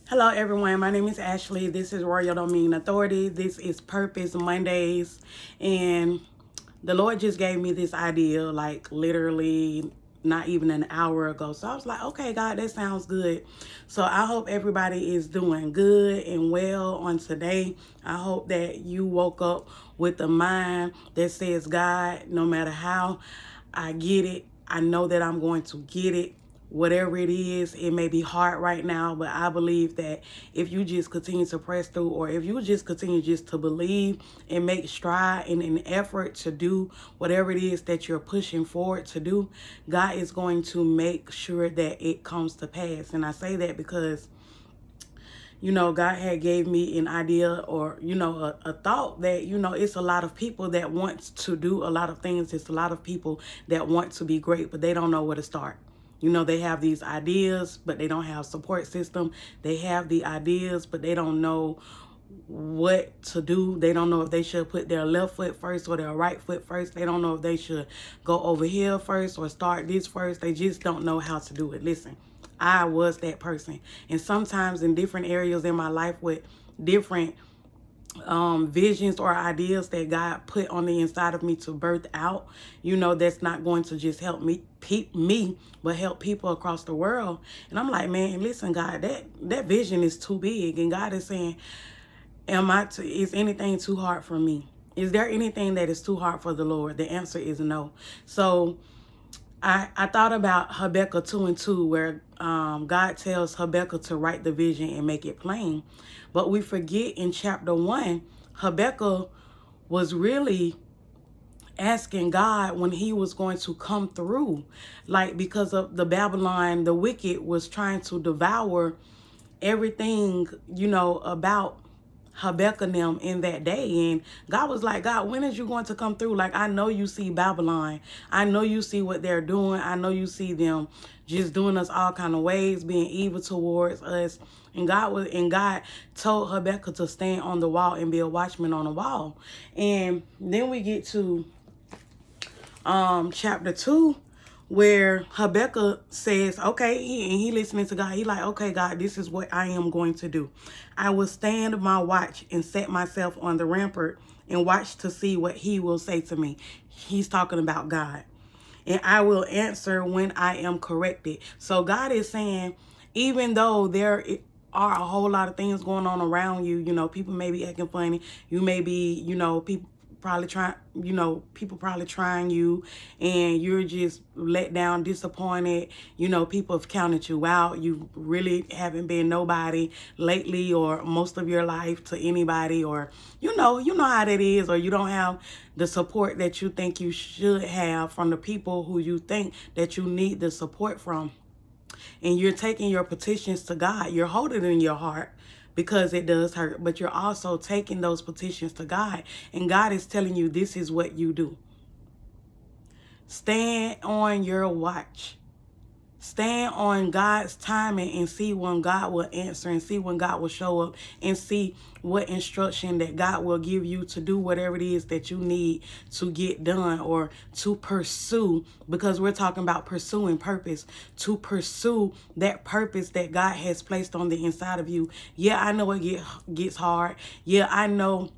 Hello, everyone. My name is Ashley. This is Royal Domain Authority. This is Purpose Mondays. And the Lord just gave me this idea, like literally not even an hour ago. So I was like, okay, God, that sounds good. So I hope everybody is doing good and well on today. I hope that you woke up with a mind that says, God, no matter how I get it, I know that I'm going to get it. Whatever it is, it may be hard right now, but I believe that if you just continue to press through, or if you just continue just to believe and make stride in an effort to do whatever it is that you're pushing forward to do, God is going to make sure that it comes to pass. And I say that because God had gave me an idea, or, a thought that, it's a lot of people that wants to do a lot of things. It's a lot of people that want to be great, but they don't know where to start. They have these ideas, but they don't have support system. They have the ideas, but they don't know what to do. They don't know if they should put their left foot first or their right foot first. They don't know if they should go over here first or start this first. They just don't know how to do it. Listen, I was that person. And sometimes in different areas in my life with different visions or ideas that God put on the inside of me to birth out, that's not going to just help me, but help people across the world. And I'm like, man, listen, God, that vision is too big. And God is saying, is anything too hard for me? Is there anything that is too hard for the Lord? The answer is no. So I thought about Habakkuk 2:2, where God tells Habakkuk to write the vision and make it plain. But we forget in chapter 1, Habakkuk was really asking God when he was going to come through. Like, because of the Babylon, the wicked was trying to devour everything, about Habakkuk and them in that day. And God was like, God, when is you going to come through? Like, I know you see Babylon. I know you see what they're doing. I know you see them just doing us all kind of ways, being evil towards us. And God told Habakkuk to stand on the wall and be a watchman on the wall. And then we get to chapter 2, where Habakkuk says, okay, he listening to God. He like, okay, God, this is what I am going to do. I will stand my watch and set myself on the rampart and watch to see what he will say to me. He's talking about God. And I will answer when I am corrected. So God is saying, even though there are a whole lot of things going on around you, people may be acting funny. You may be, people probably trying you, and you're just let down, disappointed. People have counted you out. You really haven't been nobody lately or most of your life to anybody, or you know how that is, or you don't have the support that you think you should have from the people who you think that you need the support from. And you're taking your petitions to God. You're holding it in your heart because it does hurt, but you're also taking those petitions to God. And God is telling you, this is what you do. Stand on your watch. Stand on God's timing and see when God will answer, and see when God will show up, and see what instruction that God will give you to do whatever it is that you need to get done or to pursue, because we're talking about pursuing purpose, to pursue that purpose that God has placed on the inside of you. Yeah, I know it gets hard. Yeah, I know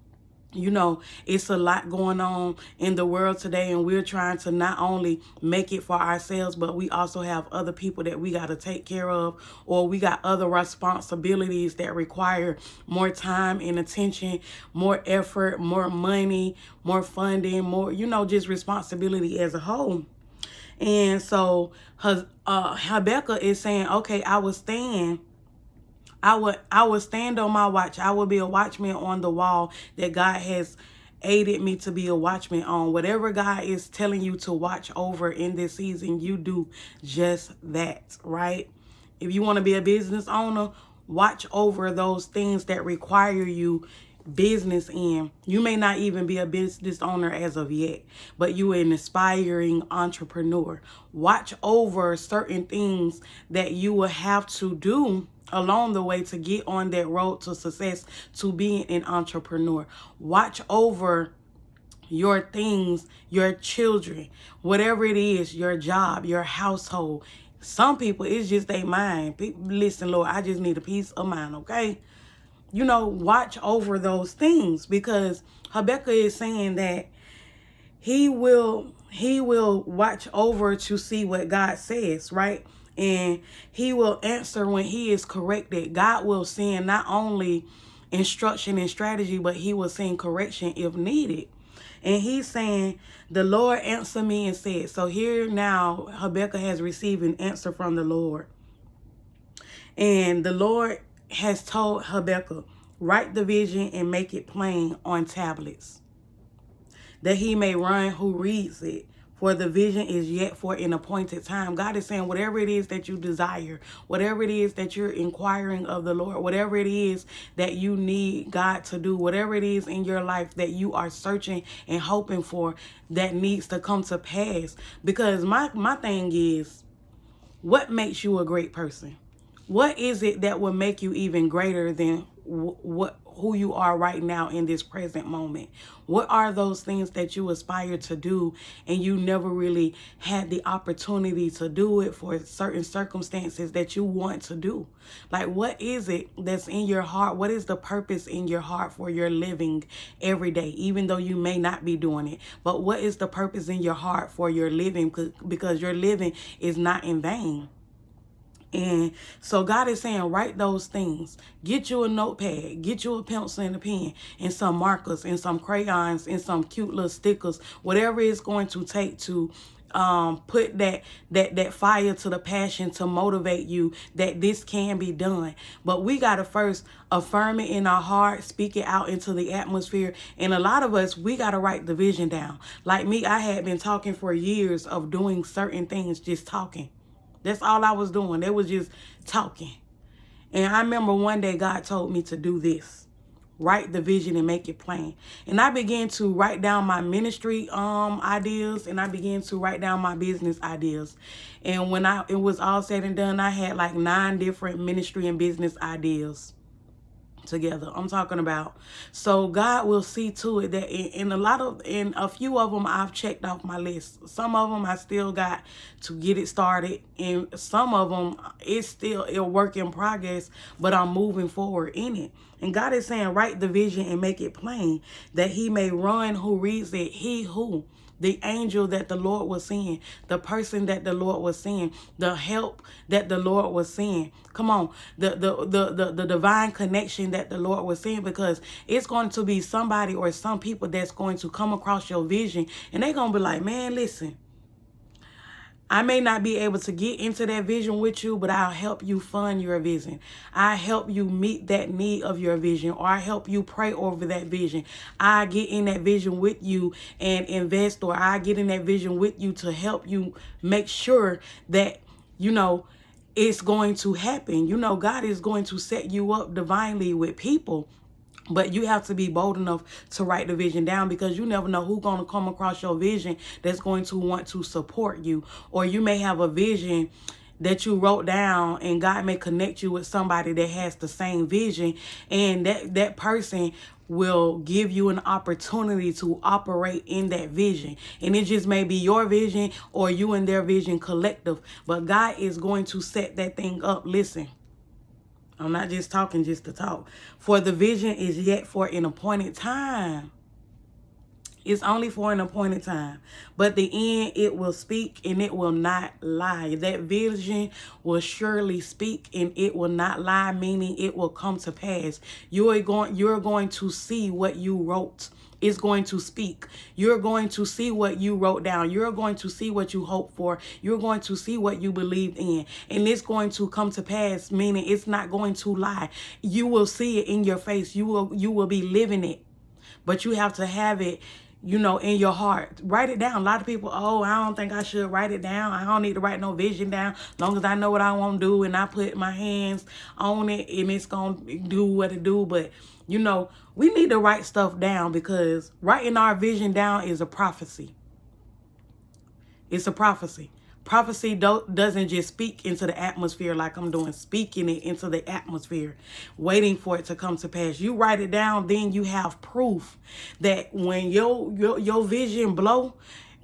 it's a lot going on in the world today, and we're trying to not only make it for ourselves, but we also have other people that we got to take care of, or we got other responsibilities that require more time and attention, more effort, more money, more funding, more, just responsibility as a whole. And so Habakkuk is saying, okay, I will stand on my watch. I will be a watchman on the wall that God has aided me to be a watchman on. Whatever God is telling you to watch over in this season, you do just that, right? If you want to be a business owner, watch over those things that require you business in. You may not even be a business owner as of yet, but you are an aspiring entrepreneur. Watch over certain things that you will have to do along the way to get on that road to success, to being an entrepreneur. Watch over your things, your children, whatever it is, your job, your household. Some people, it's just their mind. People, listen, Lord, I just need a peace of mind, okay? Watch over those things, because Habakkuk is saying that he will watch over to see what God says, right? And he will answer when he is corrected. God will send not only instruction and strategy, but he will send correction if needed. And he's saying, the Lord answered me and said. So here now, Habakkuk has received an answer from the Lord. And the Lord has told Habakkuk, write the vision and make it plain on tablets, that he may run who reads it. For the vision is yet for an appointed time. God is saying, whatever it is that you desire, whatever it is that you're inquiring of the Lord, whatever it is that you need God to do, whatever it is in your life that you are searching and hoping for, that needs to come to pass. Because my thing is, what makes you a great person? What is it that will make you even greater than who you are right now in this present moment? What are those things that you aspire to do and you never really had the opportunity to do it for certain circumstances that you want to do? Like, what is it that's in your heart? What is the purpose in your heart for your living every day, even though you may not be doing it? But what is the purpose in your heart for your living? Because your living is not in vain. And so God is saying, write those things. Get you a notepad, get you a pencil and a pen, and some markers, and some crayons, and some cute little stickers, whatever it's going to take to put that fire to the passion to motivate you that this can be done. But we got to first affirm it in our heart, speak it out into the atmosphere. And a lot of us, we got to write the vision down. Like me, I had been talking for years of doing certain things, just talking. That's all I was doing. They was just talking. And I remember one day God told me to do this. Write the vision and make it plain. And I began to write down my ministry ideas, and I began to write down my business ideas. And when it was all said and done, I had like 9 different ministry and business ideas together. I'm talking about. So God will see to it that in a few of them I've checked off my list. Some of them I still got to get it started, and some of them it's still a work in progress, but I'm moving forward in it. And God is saying, write the vision and make it plain, that he may run who reads it. He who, the angel that the Lord was seeing, the person that the Lord was seeing, the help that the Lord was seeing. Come on, the divine connection that the Lord was seeing, because it's going to be somebody or some people that's going to come across your vision, and they're going to be like, man, listen, I may not be able to get into that vision with you, but I'll help you fund your vision. I help you meet that need of your vision, or I help you pray over that vision. I get in that vision with you and invest, or I get in that vision with you to help you make sure that, it's going to happen. God is going to set you up divinely with people. But you have to be bold enough to write the vision down, because you never know who's going to come across your vision that's going to want to support you. Or you may have a vision that you wrote down, and God may connect you with somebody that has the same vision, and that person will give you an opportunity to operate in that vision. And it just may be your vision or you and their vision collective. But God is going to set that thing up. Listen, I'm not just talking just to talk. For the vision is yet for an appointed time. It's only for an appointed time. But the end, it will speak and it will not lie. That vision will surely speak and it will not lie, meaning it will come to pass. You're going to see what you wrote. Is going to speak. You're going to see what you wrote down. You're going to see what you hope for. You're going to see what you believed in. And it's going to come to pass, meaning it's not going to lie. You will see it in your face. You will be living it. But you have to have it, in your heart. Write it down. A lot of people, I don't think I should write it down. I don't need to write no vision down. As long as I know what I want to do and I put my hands on it and it's going to do what it do. But, we need to write stuff down, because writing our vision down is a prophecy. It's a prophecy. Prophecy doesn't just speak into the atmosphere like I'm doing, speaking it into the atmosphere, waiting for it to come to pass. You write it down, then you have proof that when your vision blow,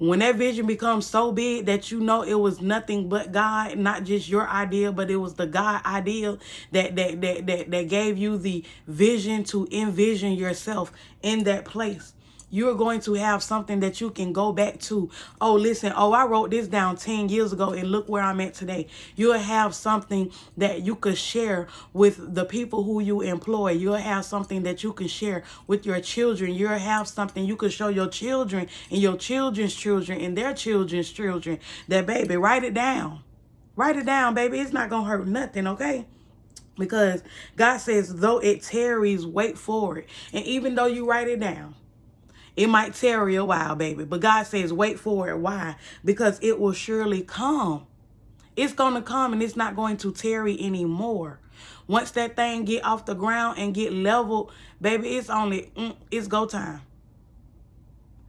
When that vision becomes so big that you know it was nothing but God, not just your idea, but it was the God idea that gave you the vision to envision yourself in that place. You're going to have something that you can go back to. Oh, listen, I wrote this down 10 years ago and look where I'm at today. You'll have something that you could share with the people who you employ. You'll have something that you can share with your children. You'll have something you could show your children and your children's children and their children's children. That, baby, write it down. Write it down, baby. It's not going to hurt nothing, okay? Because God says, though it tarries, wait for it. And even though you write it down, it might tarry a while, baby. But God says, wait for it. Why? Because it will surely come. It's going to come and it's not going to tarry anymore. Once that thing get off the ground and get leveled, baby, it's go time.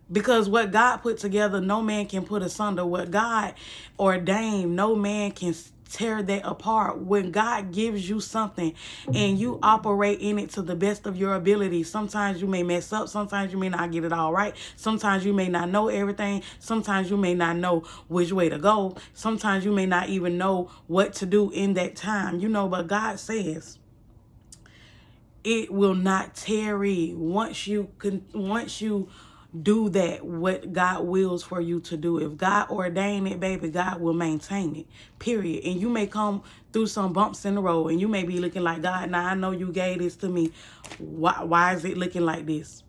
Because what God put together, no man can put asunder. What God ordained, no man can tear that apart. When God gives you something and you operate in it to the best of your ability, sometimes you may mess up. Sometimes you may not get it all right. Sometimes you may not know everything. Sometimes you may not know which way to go. Sometimes you may not even know what to do in that time. But God says it will not tarry once you do that, what God wills for you to do. If God ordained it, baby, God will maintain it, period. And you may come through some bumps in the road and you may be looking like, God, now I know you gave this to me. Why is it looking like this?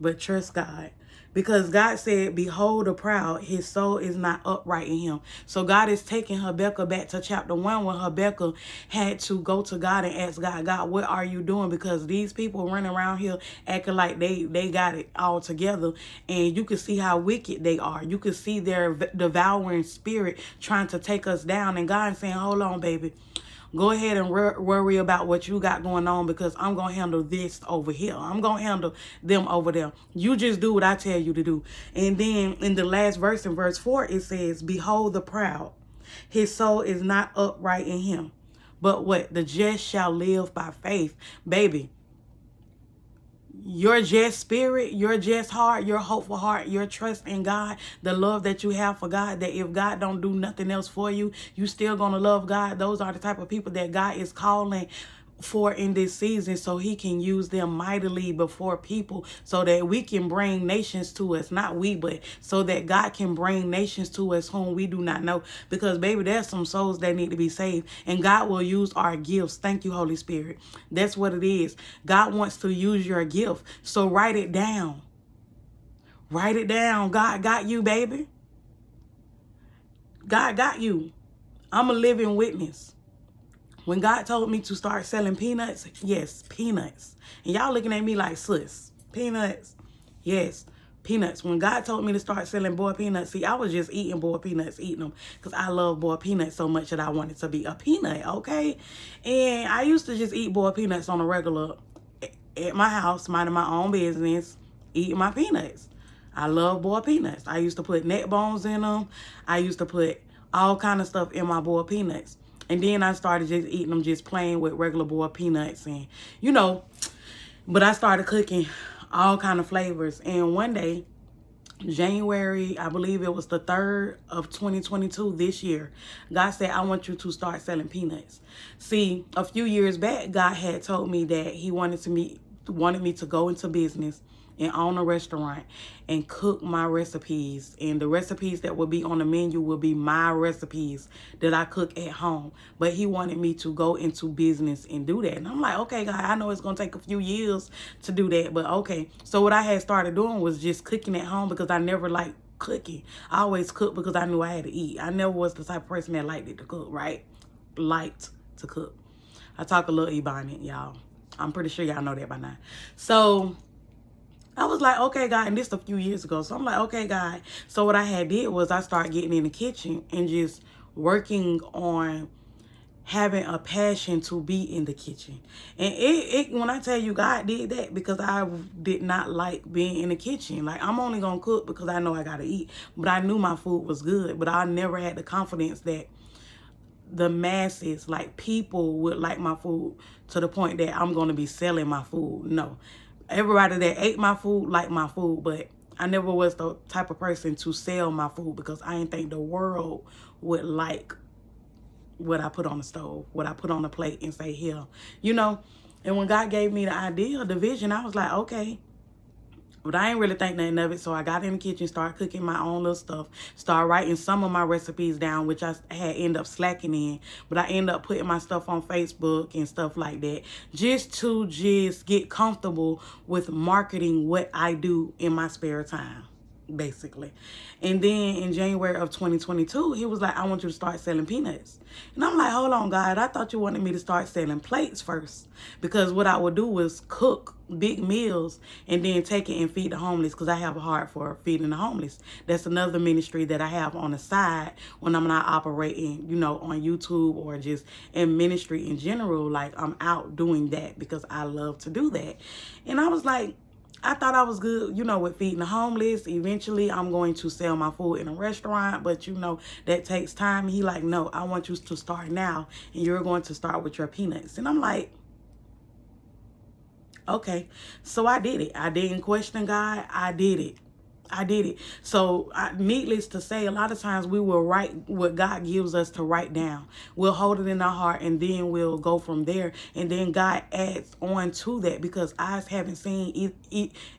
But trust God. Because God said, behold the proud, his soul is not upright in him. So God is taking Habakkuk back to chapter 1 when Habakkuk had to go to God and ask God, God, what are you doing? Because these people running around here acting like they got it all together. And you can see how wicked they are. You can see their devouring spirit trying to take us down. And God is saying, hold on, baby. Go ahead and worry about what you got going on because I'm going to handle this over here. I'm going to handle them over there. You just do what I tell you to do. And then in the last verse, in verse 4, it says, behold the proud. His soul is not upright in him. But what? The just shall live by faith. Baby, your just spirit, your just heart, your hopeful heart, your trust in God, the love that you have for God, that if God don't do nothing else for you, you still gonna love God. Those are the type of people that God is calling for in this season so he can use them mightily before people so that we can bring nations to us. Not we, but so that God can bring nations to us whom we do not know. Because, baby, there's some souls that need to be saved. And God will use our gifts. Thank you, Holy Spirit. That's what it is. God wants to use your gift. So write it down. Write it down. God got you, baby. God got you. I'm a living witness. When God told me to start selling peanuts, yes, peanuts. And y'all looking at me like, sis, peanuts? Yes, peanuts. When God told me to start selling boiled peanuts, see, I was just eating boiled peanuts, eating them, because I love boiled peanuts so much that I wanted to be a peanut, okay? And I used to just eat boiled peanuts on a regular at my house, minding my own business, eating my peanuts. I love boiled peanuts. I used to put neck bones in them. I used to put all kind of stuff in my boiled peanuts. And then I started just eating them just plain with regular boiled peanuts and, but I started cooking all kind of flavors. And one day, January, I believe it was the 3rd of 2022 this year, God said, I want you to start selling peanuts. See, a few years back, God had told me that he wanted me to go into business and own a restaurant and cook my recipes, and the recipes that will be on the menu will be my recipes that I cook at home. But he wanted me to go into business and do that, and I'm like, okay, God, I know it's gonna take a few years to do that, but okay. So what I had started doing was just cooking at home because I never liked cooking. I always cooked because I knew I had to eat. I never was the type of person that liked to cook, right? Liked to cook. I talk a little Ebonic, y'all. I'm pretty sure y'all know that by now. So I was like, okay, God, and this a few years ago. So I'm like, okay, God. So what I had did was I started getting in the kitchen and just working on having a passion to be in the kitchen. And when I tell you, God did that because I did not like being in the kitchen. Like, I'm only going to cook because I know I got to eat. But I knew my food was good. But I never had the confidence that the masses, like people, would like my food to the point that I'm going to be selling my food. No. Everybody that ate my food liked my food, but I never was the type of person to sell my food because I didn't think the world would like what I put on the stove, what I put on the plate and say, here, you know. And when God gave me the idea, the vision, I was like, okay. But I ain't really think nothing of it. So I got in the kitchen, started cooking my own little stuff, started writing some of my recipes down, which I had ended up slacking in. But I ended up putting my stuff on Facebook and stuff like that, just to just get comfortable with marketing what I do in my spare time, basically. And then in January of 2022, he was like, I want you to start selling peanuts. And I'm like, hold on, God, I thought you wanted me to start selling plates first. Because what I would do was cook big meals and then take it and feed the homeless, because I have a heart for feeding the homeless. That's another ministry that I have on the side when I'm not operating, you know, on YouTube or just in ministry in general. Like, I'm out doing that because I love to do that. And I was like, I thought I was good, you know, with feeding the homeless. Eventually, I'm going to sell my food in a restaurant, but, you know, that takes time. He like, no, I want you to start now, and you're going to start with your peanuts. And I'm like, okay. So I did it. I didn't question God. I did it. I did it. So needless to say, a lot of times we will write what God gives us to write down. We'll hold it in our heart and then we'll go from there. And then God adds on to that, because eyes haven't seen,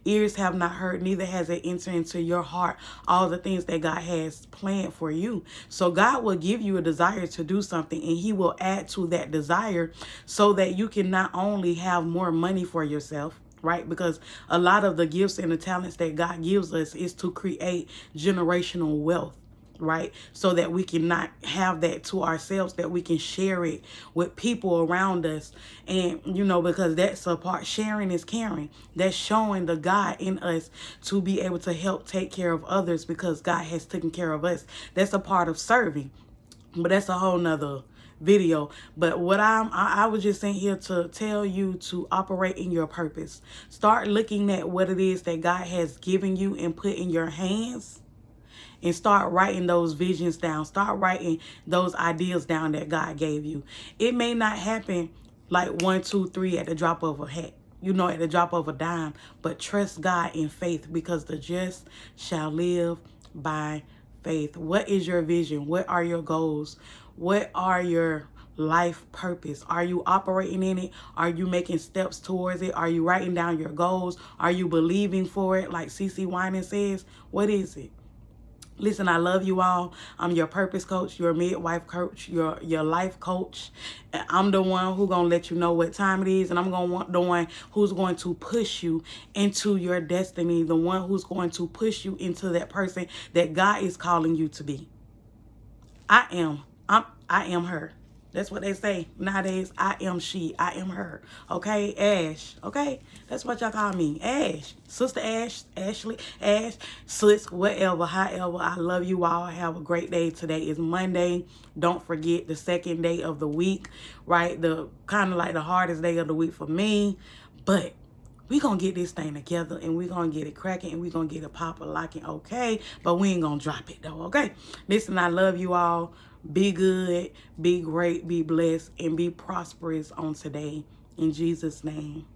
ears have not heard, neither has it entered into your heart all the things that God has planned for you. So God will give you a desire to do something, and he will add to that desire so that you can not only have more money for yourself, right? Because a lot of the gifts and the talents that God gives us is to create generational wealth, right? So that we can not have that to ourselves, that we can share it with people around us. And, you know, because that's a part, sharing is caring. That's showing the God in us to be able to help take care of others because God has taken care of us. That's a part of serving. But that's a whole nother video. But what I was just in here to tell you to operate in your purpose. Start looking at what it is that God has given you and put in your hands, and start writing those visions down. Start writing those ideas down that God gave you. It may not happen like 1, 2, 3 at the drop of a hat, you know, at the drop of a dime, but trust God in faith, because the just shall live by faith. What is your vision? What are your goals? What are your life purpose? Are you operating in it? Are you making steps towards it? Are you writing down your goals? Are you believing for it? Like CeCe Winans says, what is it? Listen, I love you all. I'm your purpose coach, your midwife coach, your life coach. I'm the one who's going to let you know what time it is, and I'm going to want the one who's going to push you into your destiny, the one who's going to push you into that person that God is calling you to be. I am her. That's what they say nowadays. I am she. I am her. Okay? Ash. Okay? That's what y'all call me. Ash. Sister Ash. Ashley. Ash. Sis. Whatever. However. I love you all. Have a great day. Today is Monday. Don't forget the second day of the week. Right? The kind of like the hardest day of the week for me. But we gonna get this thing together, and we gonna get it cracking, and we gonna get it popping, locking, okay? But we ain't gonna drop it though, okay? Listen, I love you all. Be good, be great, be blessed, and be prosperous on today. In Jesus' name.